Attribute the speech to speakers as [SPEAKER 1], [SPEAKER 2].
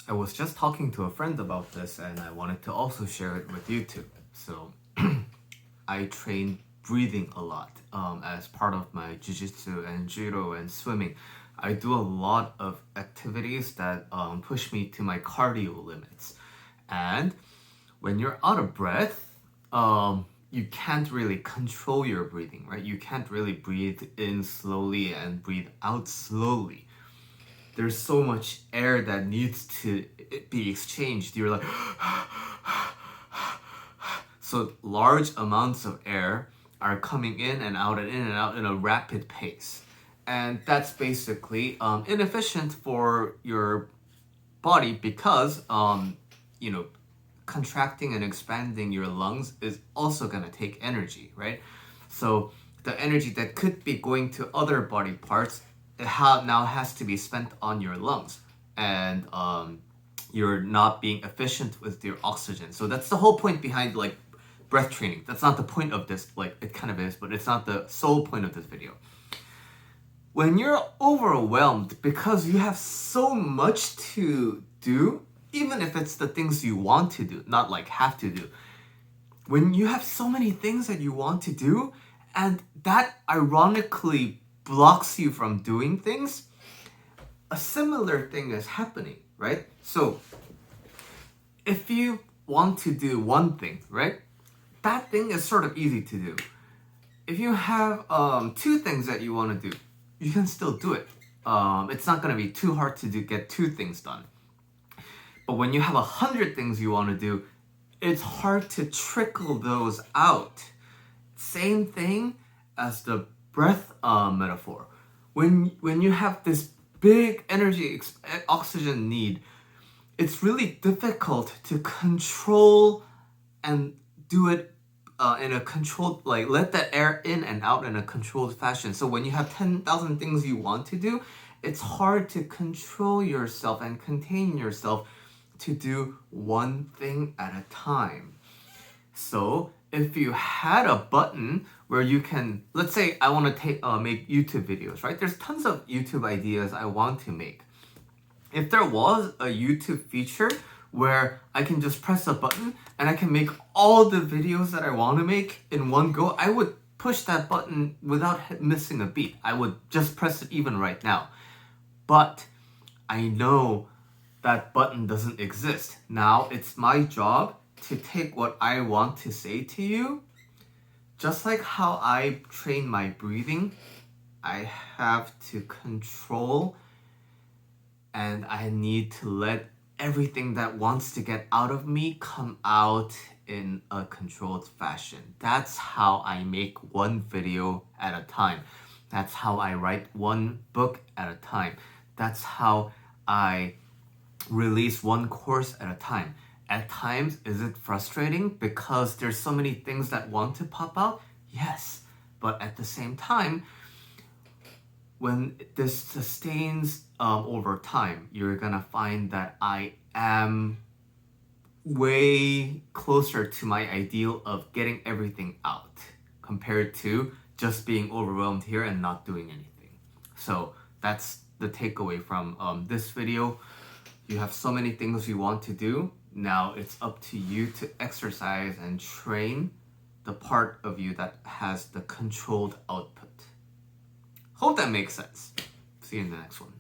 [SPEAKER 1] I was just talking to a friend about this and I wanted to also share it with you too. So I train breathing a lot as part of my jiu-jitsu and judo and swimming. I do a lot of activities that push me to my cardio limits. And when you're out of breath, you can't really control your breathing, right? You can't really breathe in slowly and breathe out slowly. There's so much air that needs to be exchanged. You're like, so large amounts of air are coming in and out and in and out in a rapid pace. And that's basically inefficient for your body because, contracting and expanding your lungs is also going to take energy, right? So the energy that could be going to other body parts now has to be spent on your lungs, and you're not being efficient with your oxygen. So that's the whole point behind like breath training. That's not the point of this, like it kind of is, but it's not the sole point of this video. When you're overwhelmed because you have so much to do, even if it's the things you want to do, not like have to do, when you have so many things that you want to do and that ironically blocks you from doing things, a similar thing is happening, right? So if you want to do one thing, right, that thing is sort of easy to do. If you have two things that you want to do, you can still do it. It's not going to be too hard to get two things done. But when you have 100 things you want to do, it's hard to trickle those out. Same thing as the breath metaphor. When you have this big energy oxygen need, it's really difficult to control and do it in a controlled, like let that air in and out in a controlled fashion. So when you have 10,000 things you want to do, it's hard to control yourself and contain yourself to do one thing at a time. So if you had a button where you can, let's say I want to make YouTube videos, right? There's tons of YouTube ideas I want to make. If there was a YouTube feature where I can just press a button and I can make all the videos that I want to make in one go, I would push that button without missing a beat. I would just press it even right now. But I know that button doesn't exist. Now it's my job to take what I want to say to you. Just like how I train my breathing, I have to control and I need to let everything that wants to get out of me come out in a controlled fashion. That's how I make one video at a time. That's how I write one book at a time. That's how I release one course at a time. At times, is it frustrating because there's so many things that want to pop out? Yes. But at the same time, when this sustains over time, you're gonna find that I am way closer to my ideal of getting everything out compared to just being overwhelmed here and not doing anything. So that's the takeaway from this video. You have so many things you want to do. Now it's up to you to exercise and train the part of you that has the controlled output. Hope that makes sense. See you in the next one.